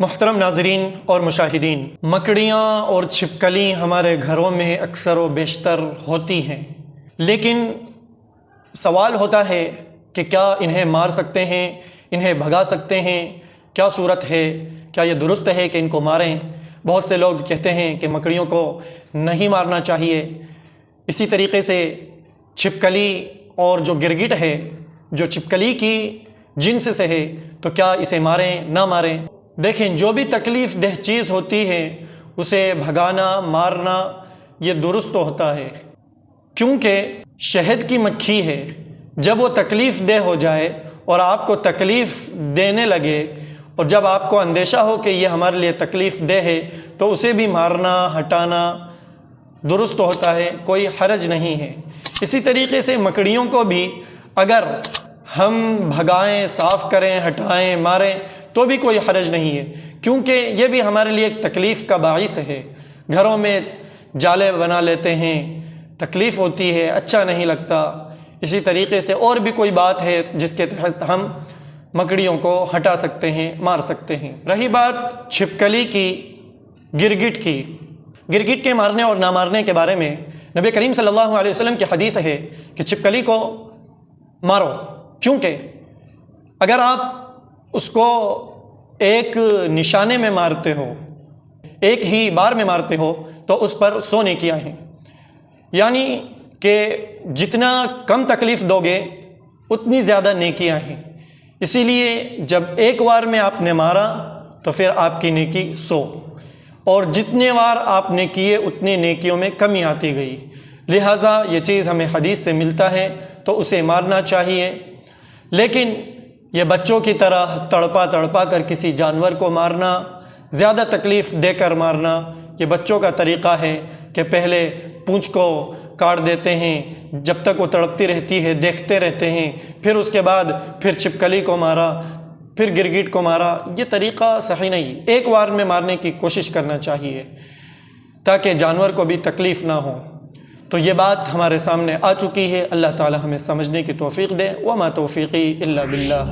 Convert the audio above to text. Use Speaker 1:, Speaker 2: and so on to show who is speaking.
Speaker 1: محترم ناظرین اور مشاہدین، مکڑیاں اور چھپکلی ہمارے گھروں میں اکثر و بیشتر ہوتی ہیں، لیکن سوال ہوتا ہے کہ کیا انہیں مار سکتے ہیں، انہیں بھگا سکتے ہیں؟ کیا صورت ہے؟ کیا یہ درست ہے کہ ان کو ماریں؟ بہت سے لوگ کہتے ہیں کہ مکڑیوں کو نہیں مارنا چاہیے۔ اسی طریقے سے چھپکلی اور جو گرگٹ ہے، جو چھپکلی کی جنس سے ہے، تو کیا اسے ماریں نہ ماریں؟ دیکھیں، جو بھی تکلیف دہ چیز ہوتی ہے اسے بھگانا، مارنا یہ درست ہوتا ہے، کیونکہ شہد کی مکھی ہے، جب وہ تکلیف دہ ہو جائے اور آپ کو تکلیف دینے لگے، اور جب آپ کو اندیشہ ہو کہ یہ ہمارے لیے تکلیف دہ ہے، تو اسے بھی مارنا، ہٹانا درست ہوتا ہے، کوئی حرج نہیں ہے۔ اسی طریقے سے مکڑیوں کو بھی اگر ہم بھگائیں، صاف کریں، ہٹائیں، ماریں تو بھی کوئی حرج نہیں ہے، کیونکہ یہ بھی ہمارے لیے ایک تکلیف کا باعث ہے۔ گھروں میں جالے بنا لیتے ہیں، تکلیف ہوتی ہے، اچھا نہیں لگتا۔ اسی طریقے سے اور بھی کوئی بات ہے جس کے تحت ہم مکڑیوں کو ہٹا سکتے ہیں، مار سکتے ہیں۔ رہی بات چھپکلی کی، گرگٹ کی، گرگٹ کے مارنے اور نہ مارنے کے بارے میں نبی کریم صلی اللہ علیہ وسلم کی حدیث ہے کہ چھپکلی کو مارو، کیونکہ اگر آپ اس کو ایک نشانے میں مارتے ہو، ایک ہی بار میں مارتے ہو، تو اس پر 100 نیکیاں ہیں، یعنی کہ جتنا کم تکلیف دو گے اتنی زیادہ نیکیاں ہیں۔ اسی لیے جب ایک بار میں آپ نے مارا تو پھر آپ کی نیکی 100، اور جتنے بار آپ نے کیے اتنے نیکیوں میں کمی آتی گئی۔ لہٰذا یہ چیز ہمیں حدیث سے ملتا ہے تو اسے مارنا چاہیے، لیکن یہ بچوں کی طرح تڑپا تڑپا کر کسی جانور کو مارنا، زیادہ تکلیف دے کر مارنا، یہ بچوں کا طریقہ ہے کہ پہلے پونچھ کو کاٹ دیتے ہیں، جب تک وہ تڑپتی رہتی ہے دیکھتے رہتے ہیں، پھر اس کے بعد پھر چھپکلی کو مارا، پھر گرگٹ کو مارا۔ یہ طریقہ صحیح نہیں، ایک بار میں مارنے کی کوشش کرنا چاہیے تاکہ جانور کو بھی تکلیف نہ ہو۔ تو یہ بات ہمارے سامنے آ چکی ہے، اللہ تعالی ہمیں سمجھنے کی توفیق دے۔ وما توفیقی الا باللہ۔